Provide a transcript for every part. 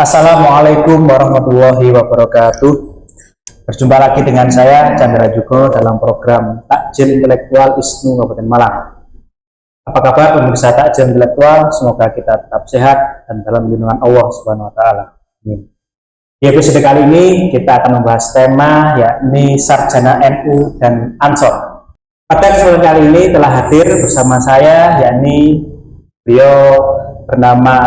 Assalamualaikum warahmatullahi wabarakatuh. Berjumpa lagi dengan saya Chandra Jugo dalam program Takjil Intelektual ISNU Kabupaten Malang. Apa kabar pemirsa Takjil Intelektual? Semoga kita tetap sehat dan dalam lindungan Allah Subhanahu wa taala. Amin. Di episode kali ini kita akan membahas tema yakni Sarjana NU dan Ansor. Pada kesempatan kali ini telah hadir bersama saya yakni beliau bernama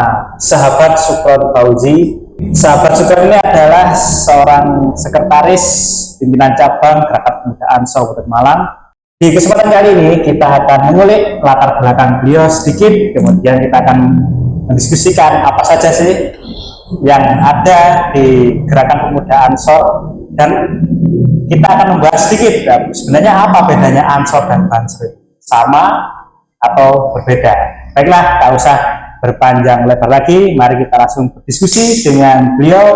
Sahabat Sukron Fauzi. Sahabat Sukron ini adalah seorang sekretaris pimpinan cabang Gerakan Pemuda Ansor Kabupaten Malang. Di kesempatan kali ini kita akan mengulik latar belakang beliau sedikit, kemudian kita akan mendiskusikan apa saja sih yang ada di Gerakan Pemuda Ansor, dan kita akan membahas sedikit sebenarnya apa bedanya Ansor dan Bansri, sama atau berbeda. Baiklah, tak usah berpanjang lebar lagi, mari kita langsung berdiskusi dengan beliau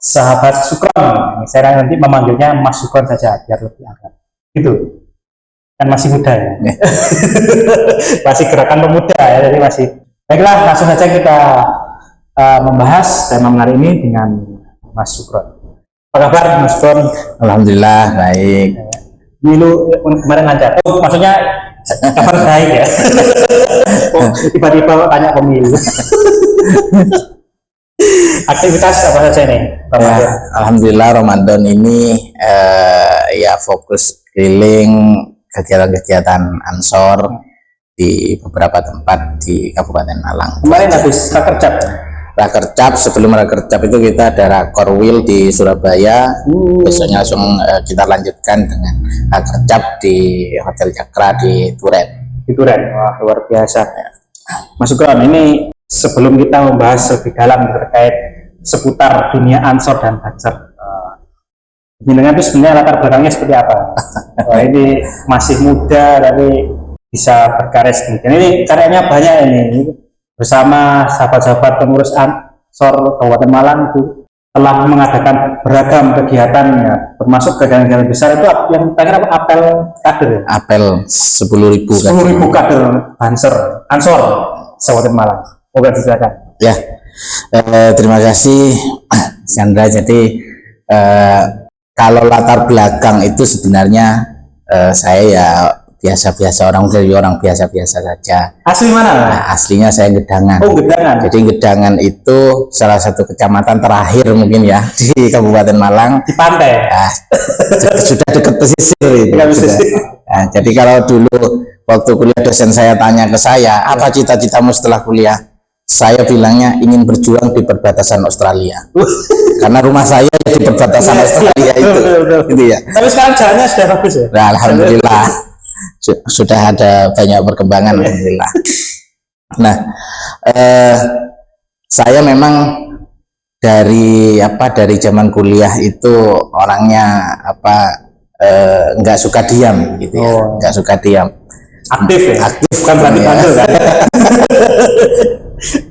Sahabat Sukron. Saya nanti memanggilnya Mas Sukron saja biar lebih akrab. Gitu. Kan masih muda ya. Masih Gerakan Pemuda ya, jadi masih. Baiklah, langsung saja kita membahas tema hari ini dengan Mas Sukron. Apa kabar Mas Sukron? Alhamdulillah baik. Dulu kemarin lancar. Oh, maksudnya kabar baik ya. Oh, tiba-tiba tanya pemilu. Aktivitas apa saja nih? Ya, Alhamdulillah Ramadan ini ya fokus keliling kegiatan-kegiatan Ansor di beberapa tempat di Kabupaten Malang. Kemarin habis Rakercap, sebelum Rakercap itu kita ada Rakorwil di Surabaya. Besoknya langsung kita lanjutkan dengan Rakercap di Hotel Cakra di Duren. Di Duren, wah luar biasa. Mas Sukron, ini sebelum kita membahas lebih dalam terkait seputar dunia Ansor dan Bansar, itu sebenarnya latar belakangnya seperti apa? Wah, ini masih muda tapi bisa berkarya sedemikian. Ini karyanya banyak ini. Bersama sahabat-sahabat pengurus Ansor Kabupaten Malang itu telah mengadakan beragam kegiatannya, termasuk kegiatan besar itu yang terakhir apa? Apel kader. Apel 10.000 kader Ansor Kabupaten Malang. Oke, silakan. Ya, terima kasih Chandra. Jadi kalau latar belakang itu sebenarnya saya ya biasa-biasa, dari orang biasa-biasa saja. Asli mana? Nah, aslinya saya Gedangan. Oh, Gedangan. Jadi Gedangan itu salah satu kecamatan terakhir mungkin ya di Kabupaten Malang. Di pantai. Nah, sudah dekat pesisir itu. Nah, jadi kalau dulu waktu kuliah dosen saya tanya ke saya, apa cita-citamu setelah kuliah? Saya bilangnya ingin berjuang di perbatasan Australia. Karena rumah saya di perbatasan Australia itu. Gitu ya. Tapi sekarang jalannya sudah bagus ya? Nah, alhamdulillah. Sudah ada banyak perkembangan, alhamdulillah. Nah, saya memang dari zaman kuliah itu orangnya nggak suka diam gitu ya, nggak suka diam. Aktif ya? Aktif, bukan berarti bandel kan?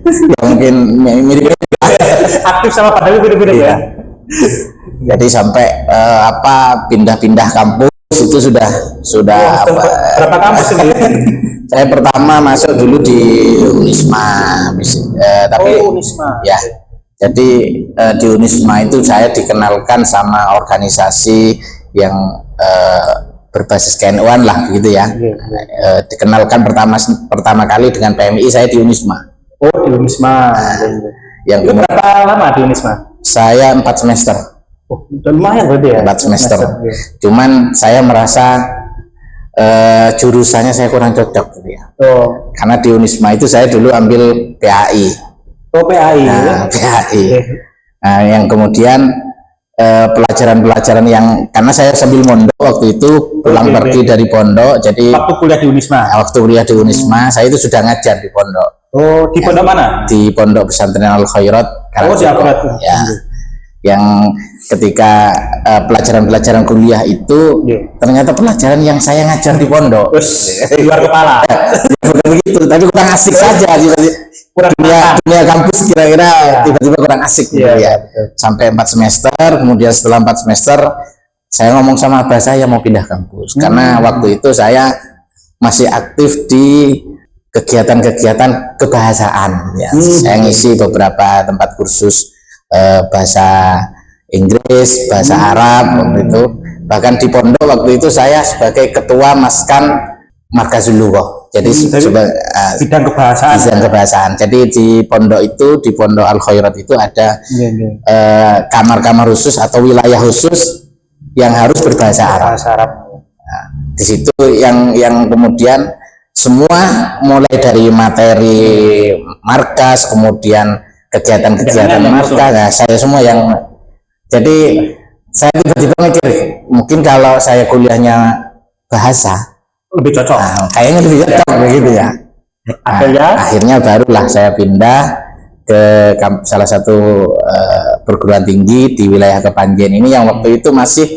Ya, mungkin mirip. Aktif sama bandel beda-beda ya. Jadi sampai pindah-pindah kampus itu sudah berapa kampus ini? Saya pertama masuk dulu di Unisma, tapi Unisma. Ya, jadi di Unisma itu saya dikenalkan sama organisasi yang berbasis KNU-an lah gitu ya. Dikenalkan pertama kali dengan PMI saya di Unisma. Oh, di Unisma. Yang berapa lama di Unisma? Saya 4 semester. Oh, lumayan berarti ya? 4 semester. Cuman saya merasa jurusannya saya kurang cocok gitu ya. Oh. Karena di Unisma itu saya dulu ambil PAI. Oh, PAI. Nah, PAI. Nah, yang kemudian pelajaran-pelajaran yang, karena saya sambil mondok waktu itu, pulang pergi dari pondok, jadi waktu kuliah di Unisma. Waktu kuliah di Unisma, saya itu sudah ngajar di pondok. Oh, di pondok mana? Di Pondok Pesantren Al Khairat. Oh, di Al-Khairat. Ya. Yang ketika pelajaran-pelajaran kuliah itu ternyata pelajaran yang saya ngajar di pondok. Di luar kepala. Bukan begitu, tapi kurang asik saja. Dunia kampus kira-kira tiba-tiba kurang asik gitu ya. Sampai 4 semester, kemudian setelah 4 semester saya ngomong sama abah saya mau pindah kampus. Karena waktu itu saya masih aktif di kegiatan-kegiatan kebahasaan ya. Saya ngisi beberapa tempat kursus bahasa Inggris, bahasa Arab waktu itu. Bahkan di pondok waktu itu saya sebagai ketua maskan Markazul Lughah. Jadi bidang kebahasaan. Bidang kebahasaan. Jadi di pondok itu, di pondok Al Khairat itu ada kamar-kamar khusus atau wilayah khusus yang harus berbahasa Arab. Nah, di situ yang kemudian semua mulai dari materi markas, kemudian kegiatan-kegiatan markas, nah, saya semua yang jadi saya tiba-tiba mikir mungkin kalau saya kuliahnya bahasa lebih cocok. Nah, kayaknya lebih cocok begitu ya. Akhirnya barulah saya pindah ke salah satu perguruan tinggi di wilayah Kepanjen ini yang waktu itu masih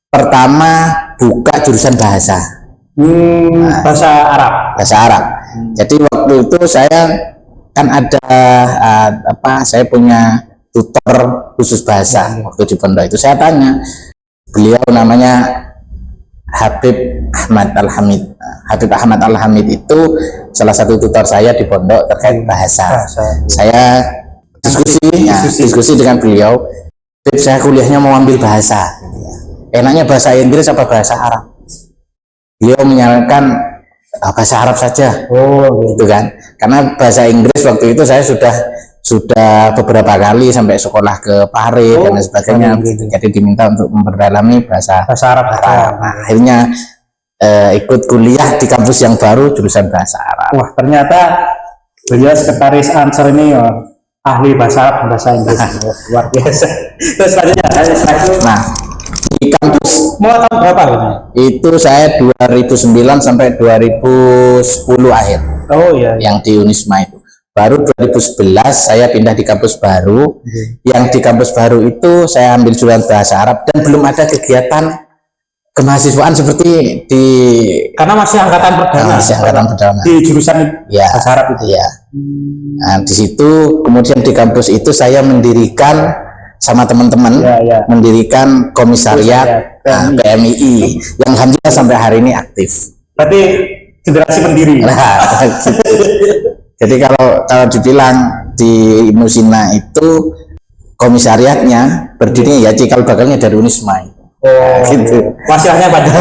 pertama buka jurusan bahasa. Bahasa Arab. Bahasa Arab. Jadi waktu itu saya kan ada saya punya tutor khusus bahasa waktu di pondok itu. Saya tanya, beliau namanya Habib Ahmad Al-Hamid. Habib Ahmad Al-Hamid itu salah satu tutor saya di pondok terkait bahasa. Saya diskusi dengan beliau. Habib, saya kuliahnya mau ambil bahasa. Enaknya bahasa Inggris apa bahasa Arab? Beliau menyarankan bahasa Arab saja. Gitu kan? Karena bahasa Inggris waktu itu saya sudah beberapa kali sampai sekolah ke Paris dan sebagainya, jadi diminta untuk memperdalami bahasa Arab. Nah, akhirnya ikut kuliah di kampus yang baru jurusan bahasa Arab. Wah, ternyata beliau sekretaris Ansor ini ahli bahasa Arab dan bahasa Inggris. Luar biasa. Terus selanjutnya, nah di kampus mau tahun berapa ini? Itu saya 2009 sampai 2010 akhir. Oh iya. Yang di Unisma itu. Baru 2011 saya pindah di kampus baru. Yang di kampus baru itu saya ambil jurusan bahasa Arab dan belum ada kegiatan kemahasiswaan seperti di, karena masih angkatan perdana. Masih angkatan perdana. Di jurusan bahasa Arab itu. Ya. Nah, di situ kemudian di kampus itu saya mendirikan sama teman-teman mendirikan komisariat PMII yang alhamdulillah sampai hari ini aktif. Berarti generasi pendiri. Nah, gitu. Jadi kalau dibilang di Musina itu komisariatnya berdiri ya cikal bakalnya dari Unisma. Gitu. Masalahnya banyak.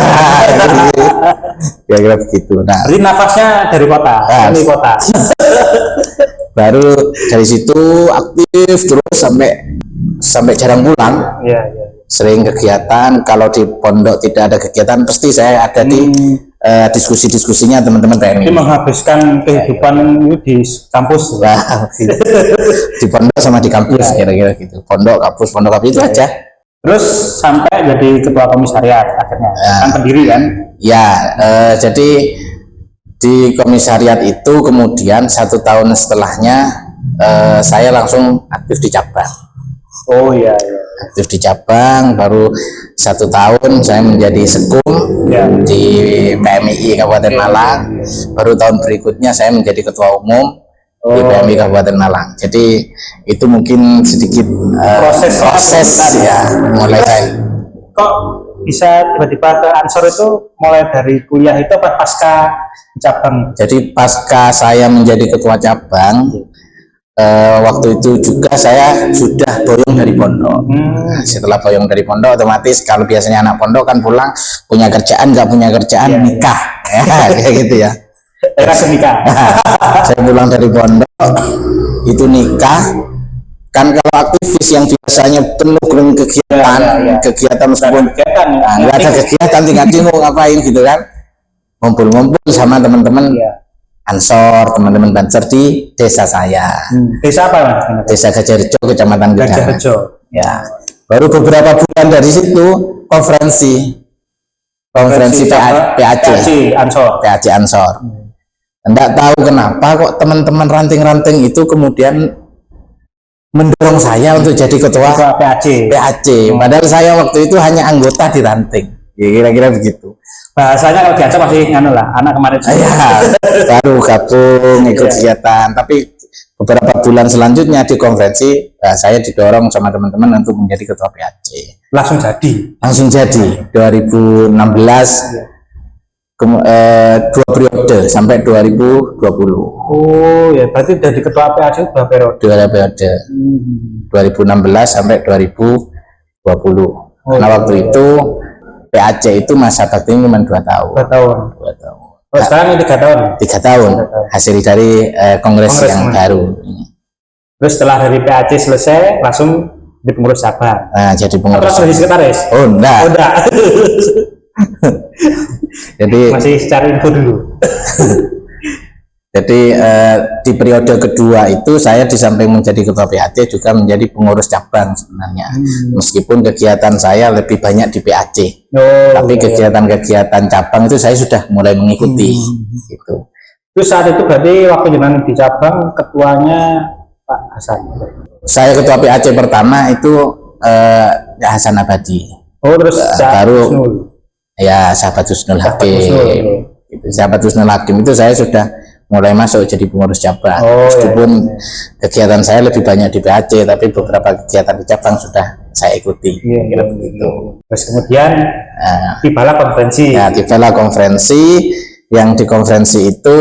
Kira-kira begitu. Nah, jadi nafasnya dari kota, dari kota. Baru dari situ aktif terus sampai jarang pulang. Sering kegiatan. Kalau di pondok tidak ada kegiatan, pasti saya ada di diskusi-diskusinya teman-teman PMI. Jadi menghabiskan kehidupan ini di kampus. Nah, gitu. Di pondok sama di kampus kira-kira gitu. Pondok kampus itu aja. Terus sampai jadi ketua komisariat akhirnya. Kan pendiri kan? Ya, jadi di komisariat itu kemudian 1 tahun setelahnya saya langsung aktif di cabang. Oh iya. Aktif di cabang, baru 1 tahun saya menjadi sekum di PMII Kabupaten Malang. Baru tahun berikutnya saya menjadi ketua umum di PMII Kabupaten Malang. Jadi itu mungkin sedikit proses ya mulai dari. Kok bisa tiba-tiba ke Ansor itu mulai dari kuliah itu apa pasca cabang? Jadi pasca saya menjadi ketua cabang, waktu itu juga saya sudah boyong dari pondok. Setelah boyong dari pondok, otomatis kalau biasanya anak pondok kan pulang punya kerjaan, nggak punya kerjaan nikah, kayak gitu ya. Nikah. Saya pulang dari pondok itu nikah. Kan kalau aktivis yang biasanya penuh dengan kegiatan meskipun nggak ada kegiatan, tinggal bingung ngapain gitu kan, ngumpul-ngumpul sama teman-teman Ansor, teman-teman Banser di desa saya. Desa apa? Desa Gajahrejo, Kecamatan Gajahrejo. Ya. Baru beberapa bulan dari situ konferensi PAC Ansor. Enggak tahu kenapa kok teman-teman ranting-ranting itu kemudian mendorong saya untuk jadi ketua PAC. Padahal saya waktu itu hanya anggota di ranting. Kira-kira begitu. Bahasanya kalau diajak masih anak kemarin. Baru gabung ikut kegiatan. Tapi beberapa bulan selanjutnya di konferensi saya didorong sama teman-teman untuk menjadi ketua PAC. Langsung jadi 2016 2 periode sampai 2020. Oh ya, berarti dari ketua PAC 2 periode. 2 periode. 2016 sampai 2020. Karena waktu itu PAC itu masa baktinya cuma 2 tahun. 2 tahun. 2 tahun. Oh, sekarang ini 3 tahun. 3 tahun. Hasil dari kongres yang baru. Terus setelah dari PAC selesai, langsung di pengurus cabang. Nah, jadi pengurus. Terus jadi sekretaris? Oh, enggak. Oh, enggak. Jadi masih cari info dulu. Jadi di periode kedua itu saya di samping menjadi ketua PAC juga menjadi pengurus cabang sebenarnya. Meskipun kegiatan saya lebih banyak di PAC. Tapi kegiatan-kegiatan cabang itu saya sudah mulai mengikuti gitu. Terus saat itu berarti waktu jenengan di cabang ketuanya Pak Hasan. Saya ketua PAC pertama itu Hasan Abadi. Oh, terus baru ya Sahabat Husnul Hakim. Itu Sahabat Husnul Hakim itu saya sudah mulai masuk jadi pengurus cabang. Meskipun kegiatan saya lebih banyak di PAC, tapi beberapa kegiatan di cabang sudah saya ikuti. Begitu. Terus kemudian tibalah konferensi. Ya, tibalah konferensi. Yang di konferensi itu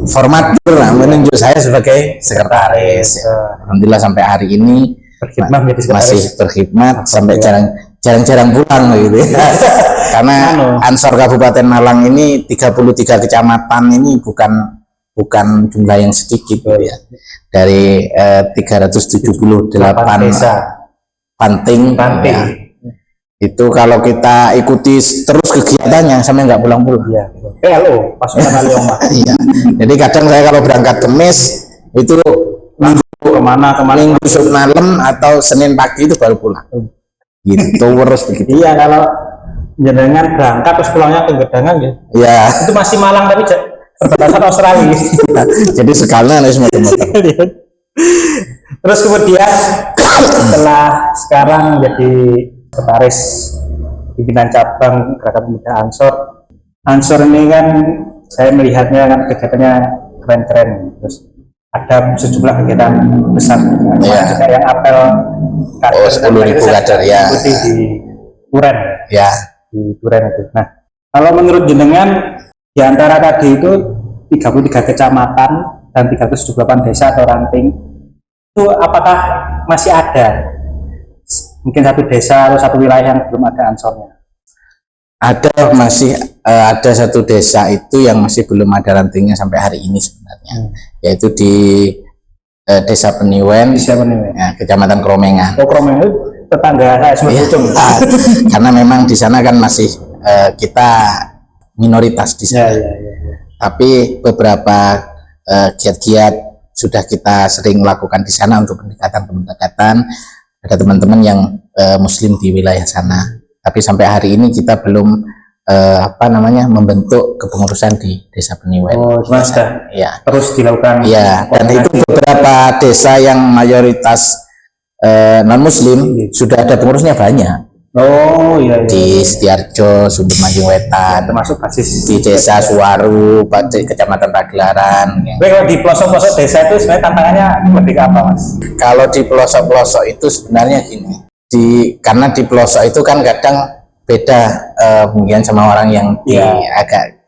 formatur menunjuk saya sebagai sekretaris. Alhamdulillah sampai hari ini masih berkhidmat sampai jarang-jarang pulang gitu ya. Karena Ansor Kabupaten Malang ini 33 kecamatan ini bukan jumlah yang sedikit ya. Dari 378 desa panting. Ya. Itu kalau kita ikuti terus kegiatannya sampai nggak pulang-pulang. Iya. PLO pasukan Alioma. Iya. Jadi kadang saya kalau berangkat Kamis itu kemana Minggu malam atau Senin pagi itu baru pulang. Gitu terus begitu. Iya, kalau jenengan berangkat terus pulangnya ke Gedangan ya. Iya. Itu masih Malang tapi perbatasan Australia. Jadi sekalian harus motor-motor. Terus kemudian setelah sekarang jadi sekretaris pimpinan cabang Gerakan Pemuda Ansor. Ansor ini kan saya melihatnya kan kegiatannya keren-keren. Terus ada sejumlah kegiatan besar juga yang apel kader 10.000 kader ya di Duren ya di Duren itu. Nah, kalau menurut jenengan di antara tadi itu 33 kecamatan dan 378 desa atau ranting itu apakah masih ada mungkin satu desa atau satu wilayah yang belum ada ansornya? Ada, masih ada satu desa itu yang masih belum ada rantingnya sampai hari ini sebenarnya, yaitu di Desa Peniwen, ya, Kecamatan Kromengan. Oh, Kromengan itu tetangga saya ya, karena memang di sana kan masih kita minoritas di sana. Ya. Tapi beberapa giat-giat sudah kita sering lakukan di sana untuk pendekatan. Ada teman-teman yang Muslim di wilayah sana. Tapi sampai hari ini kita belum membentuk kepengurusan di Desa Peniwen. Oh, sudah. Ya. Terus dilakukan. Ya, dan itu beberapa desa yang mayoritas non Muslim sudah ada pengurusnya banyak. Oh iya. Di Setiarjo, Sumber Manjing Wetan, termasuk basis di Desa Suwaru, Kecamatan Pagelaran. Kalau di pelosok-pelosok desa itu sebenarnya tantangannya lebih apa, Mas? Kalau di pelosok-pelosok itu sebenarnya gini. Karena di pelosok itu kan kadang beda mungkin sama orang yang di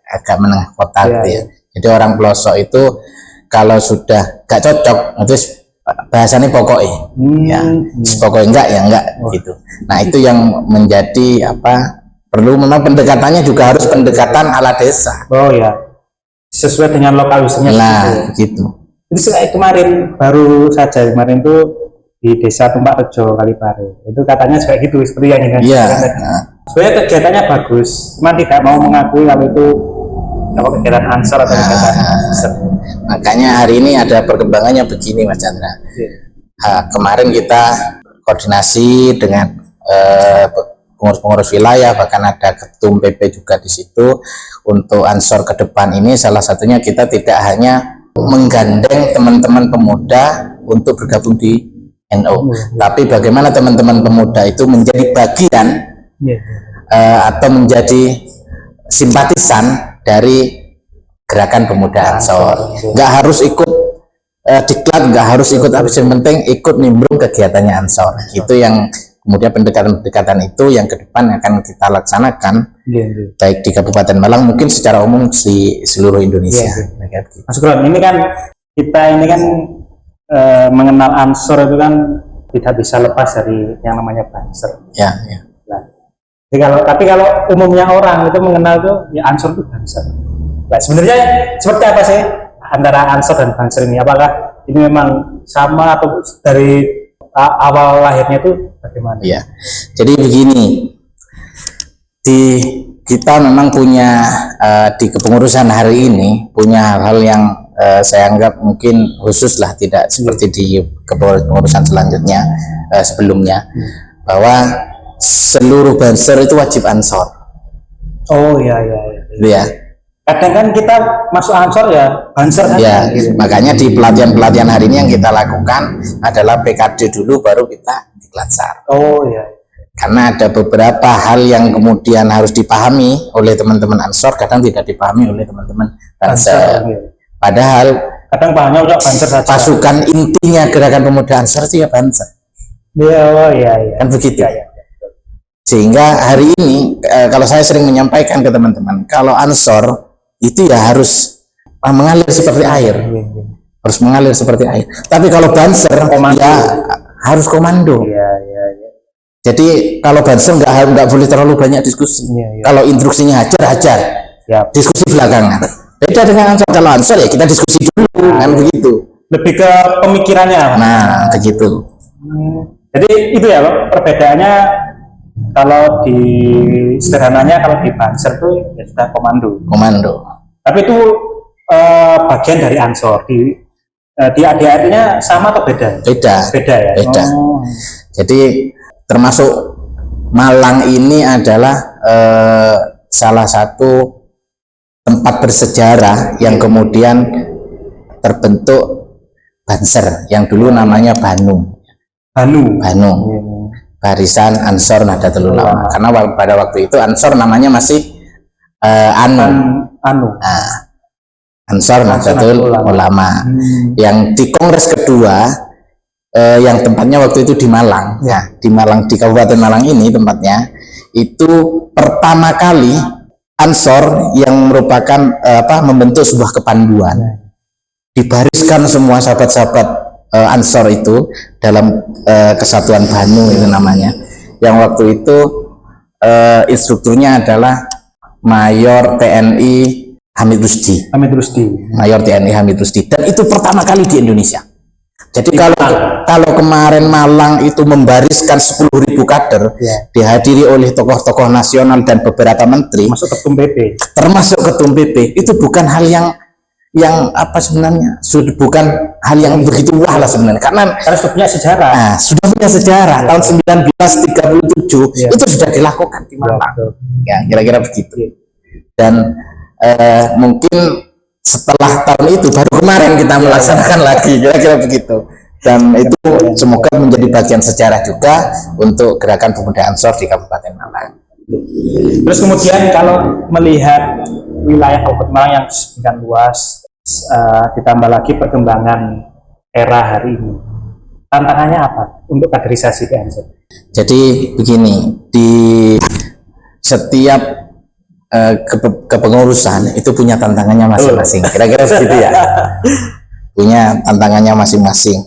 agak menengah kota gitu ya. Jadi orang pelosok itu kalau sudah gak cocok itu bahasanya pokoknya pokoknya enggak gitu. Nah, itu yang menjadi perlu memang pendekatannya juga harus pendekatan ala desa. Oh ya, sesuai dengan lokal wisatanya. Nah, gitu. Itu kemarin baru saja itu di Desa Tumpak Rejo Kalipare itu katanya kayak gitu seperti yang ini. Iya. Sebenarnya kegiatannya bagus, cuma tidak mau mengakui kalau itu kegiatan ansor atau kegiatan makanya hari ini ada perkembangannya begini, Mas Chandra. Kemarin kita koordinasi dengan pengurus-pengurus wilayah, bahkan ada ketum PP juga di situ untuk ansor ke depan ini. Salah satunya kita tidak hanya menggandeng teman-teman pemuda untuk bergabung di NU, tapi bagaimana teman-teman pemuda itu menjadi bagian atau menjadi simpatisan dari Gerakan Pemuda Ansor. Nggak harus ikut diklat, nggak harus ikut, tapi yang penting ikut nimbrung kegiatannya Ansor. Itu yang kemudian pendekatan-pendekatan itu yang ke depan akan kita laksanakan baik di Kabupaten Malang mungkin secara umum di seluruh Indonesia. Mas Gron, ini kan kita ini kan mengenal Ansor itu kan tidak bisa lepas dari yang namanya Banser. Ya. Nah, tapi kalau umumnya orang itu mengenal tuh ya Ansor itu Banser. Nah, sebenarnya seperti apa sih antara Ansor dan Banser ini? Apakah ini memang sama atau dari awal lahirnya itu bagaimana? Ya, jadi begini, kita memang punya di kepengurusan hari ini punya hal yang saya anggap mungkin khusus lah, tidak seperti di kepengurusan selanjutnya sebelumnya, bahwa seluruh Banser itu wajib Ansor. Oh iya. Gitu ya. Kadang kan kita masuk Ansor ya Banser kan? Ya, makanya di pelatihan hari ini yang kita lakukan adalah PKD dulu, baru kita diklat SAR. Oh iya. Karena ada beberapa hal yang kemudian harus dipahami oleh teman-teman Ansor, kadang tidak dipahami oleh teman-teman Banser. Padahal kadang pahamnya udah Banser saja. Pasukan intinya gerakan pemuda Ansor itu ya Banser. Iya. Kan begitu. Ya. Sehingga hari ini kalau saya sering menyampaikan ke teman-teman, kalau Ansor itu ya harus mengalir seperti air, harus mengalir seperti air. Tapi kalau Banser ya harus komando. Iya. Jadi kalau Banser nggak boleh terlalu banyak diskusi. Kalau instruksinya hajar, diskusi belakangan. Beda dengan Ansor. Kalau Ansor ya kita diskusi dulu, kan begitu. Lebih ke pemikirannya. Nah, begitu. Jadi itu ya perbedaannya. Kalau di sederhananya kalau di Banser tuh ya sudah komando. Tapi itu bagian dari Ansor. Di ADAR-nya sama atau beda? Beda ya. Oh. Jadi termasuk Malang ini adalah salah satu tempat bersejarah yang kemudian terbentuk Banser yang dulu namanya Banu. Barisan Ansor Nahdlatul Ulama. Karena pada waktu itu Ansor namanya masih Ansor Nahdlatul Ulama. Yang di Kongres kedua yang tempatnya waktu itu di Malang. Ya, di Malang, di Kabupaten Malang ini tempatnya, itu pertama kali Ansor yang merupakan membentuk sebuah kepanduan. Dibariskan semua sahabat-sahabat Ansor itu dalam kesatuan Banu itu namanya, yang waktu itu instrukturnya adalah Mayor TNI Hamid Rusdi. Mayor TNI Hamid Rusdi, dan itu pertama kali di Indonesia. Jadi kalau kemarin Malang itu membariskan 10.000 kader, dihadiri oleh tokoh-tokoh nasional dan beberapa menteri, termasuk ketum PP, itu bukan hal yang sebenarnya bukan hal yang begitu wah lah sebenarnya, karena sudah punya sejarah. Sudah punya sejarah. Tahun 1937 itu sudah dilakukan di Malang. Ya, kira-kira begitu. Dan mungkin setelah tahun itu baru kemarin kita melaksanakan lagi, kira-kira begitu. Dan itu semoga menjadi bagian sejarah juga untuk gerakan pemuda Ansor di Kabupaten Malang. Terus kemudian kalau melihat wilayah Kabupaten Malang yang sedemikian luas, ditambah lagi perkembangan era hari ini, tantangannya apa untuk kaderisasi di Ansor? Jadi begini, di setiap kepengurusan itu punya tantangannya masing-masing, kira-kira begitu ya. Punya tantangannya masing-masing.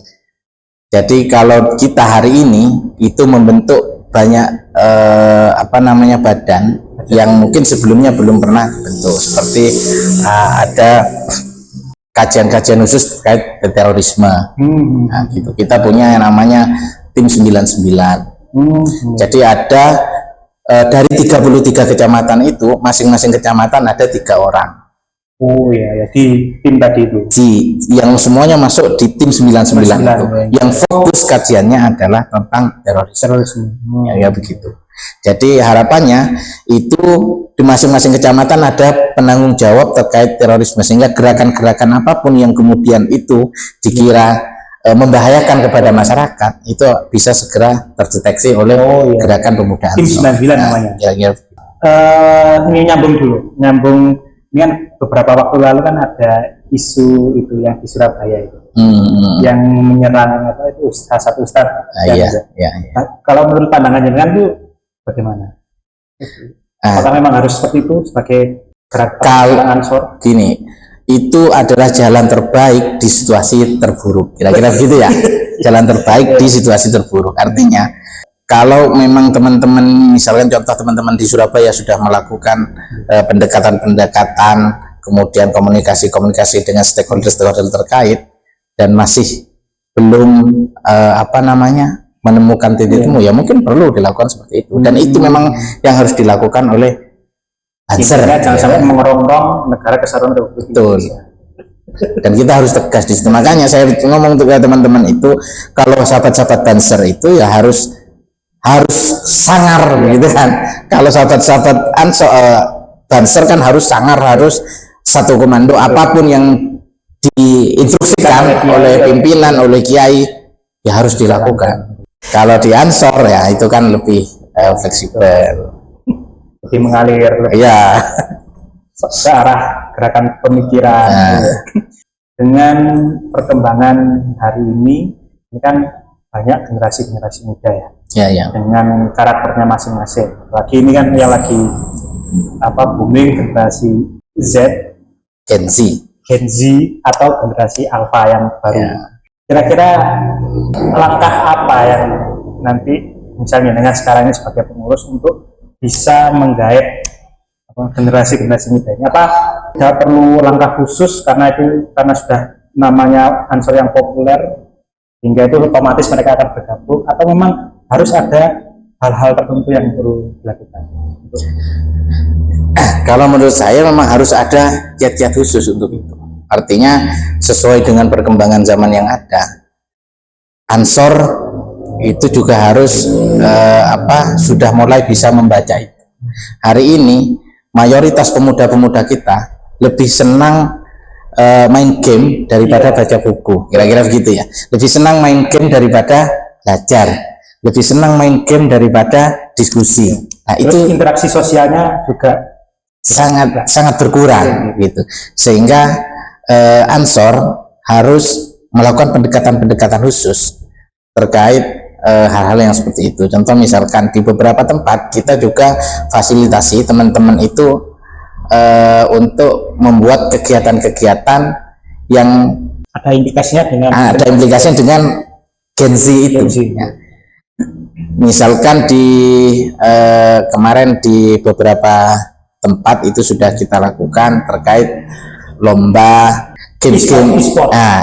Jadi kalau kita hari ini itu membentuk banyak badan yang mungkin sebelumnya belum pernah dibentuk, seperti ada kajian-kajian khusus terkait terorisme. Nah, gitu. Kita punya yang namanya tim 99. Jadi ada dari 33 kecamatan itu, masing-masing kecamatan ada 3 orang. Oh iya, di tim tadi itu. Yang semuanya masuk di tim 99 itu. Yang fokus kajiannya adalah tentang terorisme. Ya begitu. Jadi harapannya itu di masing-masing kecamatan ada penanggung jawab terkait terorisme, sehingga gerakan-gerakan apapun yang kemudian itu dikira membahayakan kepada masyarakat itu bisa segera terdeteksi oleh gerakan pemuda Ansor. Tim 99 namanya. Ini nyambung ini kan beberapa waktu lalu kan ada isu itu yang di Surabaya itu, yang menyerang apa itu satu ustadz. Iya. Kalau menurut pandangan jenengan itu bagaimana? Apakah memang harus seperti itu sebagai kalau Ansor? Gini, itu adalah jalan terbaik di situasi terburuk, kira-kira begitu ya. Jalan terbaik di situasi terburuk, artinya kalau memang teman-teman, misalkan contoh teman-teman di Surabaya sudah melakukan pendekatan-pendekatan, kemudian komunikasi-komunikasi dengan stakeholder-stakeholder terkait, dan masih belum menemukan titik temu, ya mungkin perlu dilakukan seperti itu. Dan itu memang yang harus dilakukan oleh Ansor. Jangan sampai mengerongrong negara kesatuan Republik Indonesia. Dan kita harus tegas di situ. Makanya saya ngomong untuk teman-teman itu, kalau sahabat-sahabat Banser itu ya harus sangar gitu kan. Kalau sahabat-sahabat Banser kan harus sangar, harus satu komando, apapun yang diinstruksikan oleh pimpinan, oleh kiai ya harus dilakukan. Kalau di Ansor ya itu kan lebih fleksibel, lebih mengalir, lebih ke arah gerakan pemikiran. Dengan perkembangan hari ini kan banyak generasi muda ya, dengan karakternya masing-masing. Lagi ini kan yang lagi booming generasi Gen Z atau generasi Alpha yang baru. Kira-kira langkah apa yang nanti misalnya dengan sekarang ini sebagai pengurus untuk bisa menggait generasi muda ini? Apa tidak perlu langkah khusus karena sudah namanya Ansor yang populer hingga itu otomatis mereka akan bergabung, atau memang harus ada hal-hal tertentu yang perlu dilakukan? Kalau menurut saya memang harus ada kiat-kiat khusus untuk itu. Artinya sesuai dengan perkembangan zaman yang ada, Ansor itu juga harus sudah mulai bisa membaca itu. Hari ini mayoritas pemuda-pemuda kita lebih senang main game daripada baca buku, kira-kira begitu ya. Lebih senang main game daripada belajar, lebih senang main game daripada diskusi. Nah, terus itu interaksi sosialnya juga sangat berkurang gitu, sehingga Ansor harus melakukan pendekatan-pendekatan khusus terkait hal-hal yang seperti itu. Contoh misalkan di beberapa tempat kita juga fasilitasi teman-teman itu untuk membuat kegiatan-kegiatan yang ada implikasinya dengan Gen Z itu. Ya. Misalkan di kemarin di beberapa tempat itu sudah kita lakukan terkait lomba game-game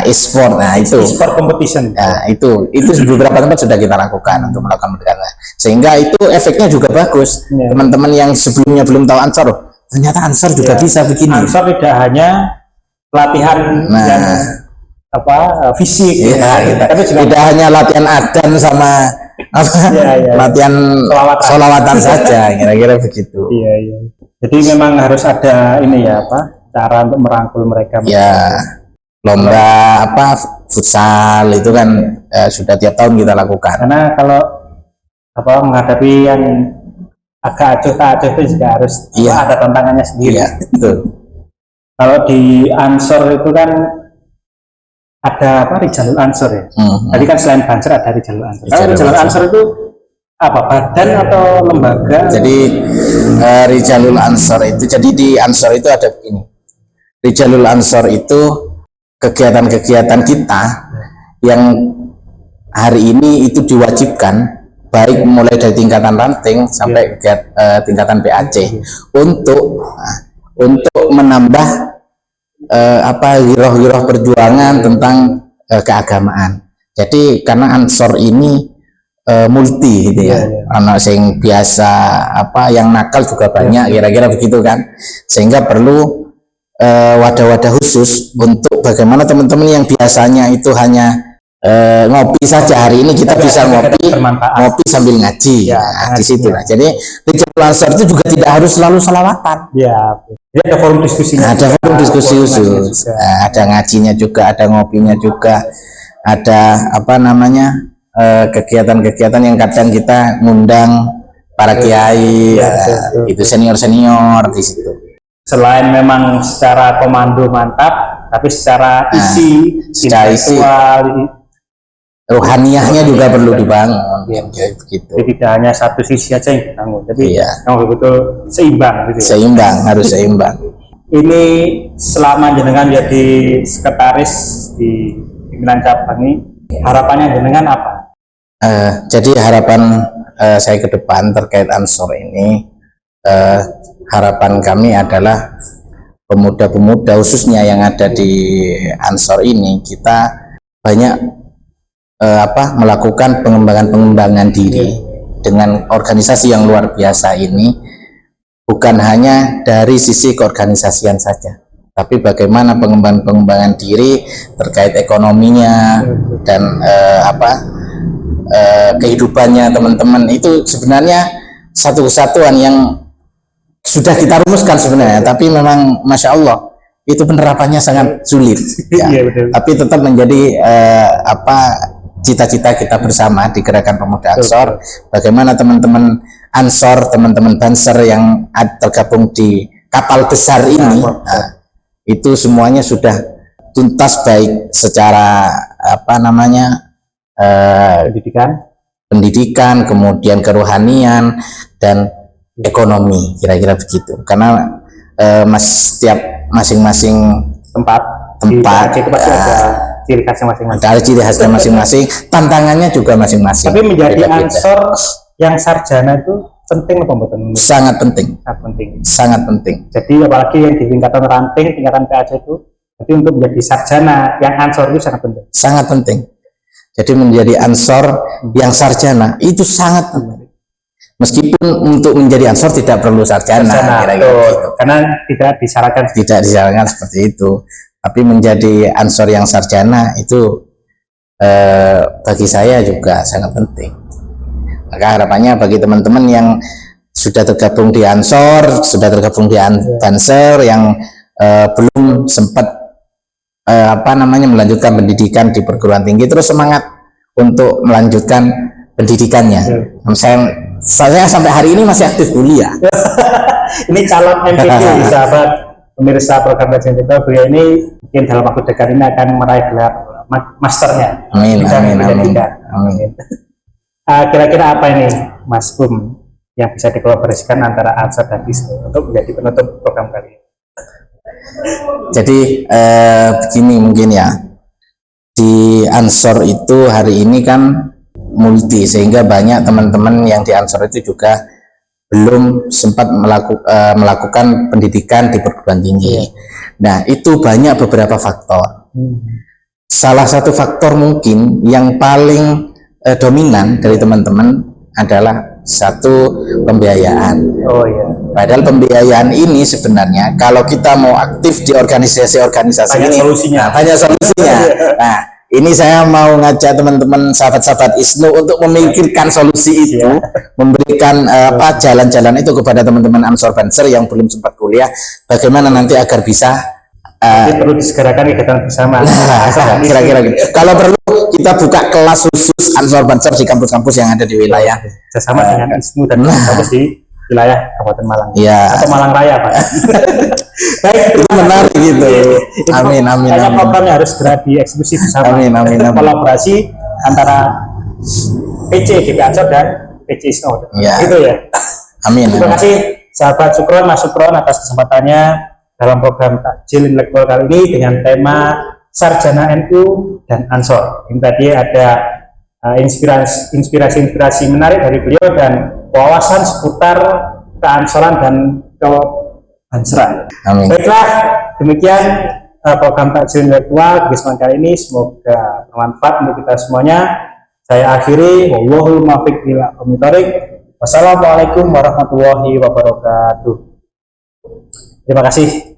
e-sport. Nah, itu e-sport competition. Nah, itu beberapa tempat sudah kita lakukan untuk melakukan pendekatan. Sehingga itu efeknya juga bagus. Teman-teman yang sebelumnya belum tahu Ansor, ternyata Ansor juga bisa begini. Ansor tidak hanya pelatihan yang fisik, tapi juga tidak hanya latihan adzan sama latihan sholawatan saja, kira-kira begitu. Jadi memang harus ada cara untuk merangkul mereka. Lomba futsal itu kan sudah tiap tahun kita lakukan. Karena kalau menghadapi yang agak acuh itu juga harus ada tantangannya sendiri. Betul. Kalau di Ansor itu kan ada Rijalul Ansor ya. Tadi kan selain Banser ada Rijalul Ansor. Kalau Rijalul Ansor itu badan atau lembaga? Jadi Rijalul Ansor itu, jadi di Ansor itu ada begini. Rijalul Ansor itu kegiatan-kegiatan kita yang hari ini itu diwajibkan, baik mulai dari tingkatan ranting sampai tingkatan PAC, untuk menambah giroh-giroh perjuangan tentang keagamaan. Jadi karena Ansor ini multi gitu ya, anak yang biasa yang nakal juga banyak, kira-kira begitu kan, sehingga perlu wadah-wadah khusus untuk bagaimana teman-teman yang biasanya itu hanya ngopi saja, hari ini kita bisa ngopi sambil ngaji. Di situ lah. Jadi Rijalul Ansor itu juga tidak harus selalu selawatan. Ada forum diskusinya. Ada forum diskusi khusus. Ada ngajinya juga, ada ngopinya juga, ada kegiatan-kegiatan yang kadang kita ngundang para kiai, itu senior di situ. Selain memang secara komando mantap, tapi secara isi, secara isi, intelektual, rohaniahnya juga perlu dibangun. Ya, begitu. Jadi tidak hanya satu sisi aja yang dibangun, jadi Iya. yang betul seimbang gitu ya. Seimbang, harus seimbang. Ini selama jenengan jadi sekretaris di pimpinan cabang ini, harapannya jenengan apa? Jadi harapan saya ke depan terkait Ansor ini, harapan kami adalah pemuda-pemuda khususnya yang ada di Ansor ini, kita banyak melakukan pengembangan diri dengan organisasi yang luar biasa ini, bukan hanya dari sisi keorganisasian saja, tapi bagaimana pengembangan diri terkait ekonominya dan kehidupannya teman-teman. Itu sebenarnya satu kesatuan yang sudah kita rumuskan sebenarnya, tapi memang Masya Allah itu penerapannya sangat sulit ya. Tapi tetap menjadi cita-cita kita bersama di Gerakan Pemuda Ansor, bagaimana teman-teman Ansor, teman-teman Banser yang tergabung di kapal besar ini, itu semuanya sudah tuntas, baik secara pendidikan, kemudian kerohanian dan ekonomi, kira-kira begitu. Karena setiap masing-masing tempat ciri khasnya masing-masing. Ada ciri khasnya masing-masing, tantangannya juga masing-masing. Tapi menjadi Ansor yang sarjana itu penting apa betul? Sangat penting. Sangat penting. Sangat penting. Jadi apalagi yang di tingkatan ranting, tingkatan PAC itu, jadi untuk menjadi sarjana yang Ansor itu sangat penting. Sangat penting. Jadi menjadi Ansor yang sarjana itu sangat penting. Meskipun untuk menjadi Ansor tidak perlu sarjana, kira-kira gitu. Karena tidak disyaratkan seperti itu. Tapi menjadi Ansor yang sarjana itu bagi saya juga sangat penting. Maka harapannya bagi teman-teman yang sudah tergabung di Ansor, sudah tergabung di Banser, yang belum sempat melanjutkan pendidikan di perguruan tinggi, terus semangat untuk melanjutkan pendidikannya. Saya sampai hari ini masih aktif kuliah. Ini calon MPQ, sahabat pemirsa program Kajian Kita, beliau ini mungkin dalam waktu dekat ini akan meraih gelar masternya. Amin. Kira-kira apa ini, Mas Bum, yang bisa dikolaborasikan antara Ansor dan ISNU untuk menjadi penutup program kali ini? Jadi begini mungkin ya, di Ansor itu hari ini kan multi, sehingga banyak teman-teman yang di Ansor itu juga belum sempat melakukan pendidikan di perguruan tinggi. Nah, itu banyak beberapa faktor. Salah satu faktor mungkin yang paling dominan dari teman-teman adalah satu pembiayaan. Padahal pembiayaan ini sebenarnya kalau kita mau aktif di organisasi-organisasi ini banyak solusinya. Nah, ini saya mau ngajak teman-teman sahabat-sahabat ISNU untuk memikirkan solusi itu, memberikan jalan-jalan itu kepada teman-teman Ansor Banser yang belum sempat kuliah, bagaimana nanti agar bisa perlu disegerakan kegiatan bersama. Kira-kira gitu. Kalau perlu kita buka kelas khusus Ansor Banser di kampus-kampus yang ada di wilayah, bersama dengan ISNU dan kampus di wilayah Kabupaten Malang atau Malang Raya, Pak. Baik, itu menarik gitu. Amin. Programnya harus segera dieksekusi bersama. Amin. Kolaborasi antara PC GP Ansor dan PC ISNU. Gitu ya. Amin. Terima kasih sahabat Sukron, Mas Sukron, atas kesempatannya dalam program Takjil Intelektual kali ini dengan tema Sarjana NU dan Ansor. Ini tadi ada inspirasi menarik dari beliau dan wawasan seputar keansoran dan kebanseran. Baiklah, demikian program Takjil Intelektual kesempatan kali ini, semoga bermanfaat untuk kita semuanya. Saya akhiri, wallahul muwaffiq ila aqwamit thoriq. Wassalamualaikum warahmatullahi wabarakatuh. Terima kasih.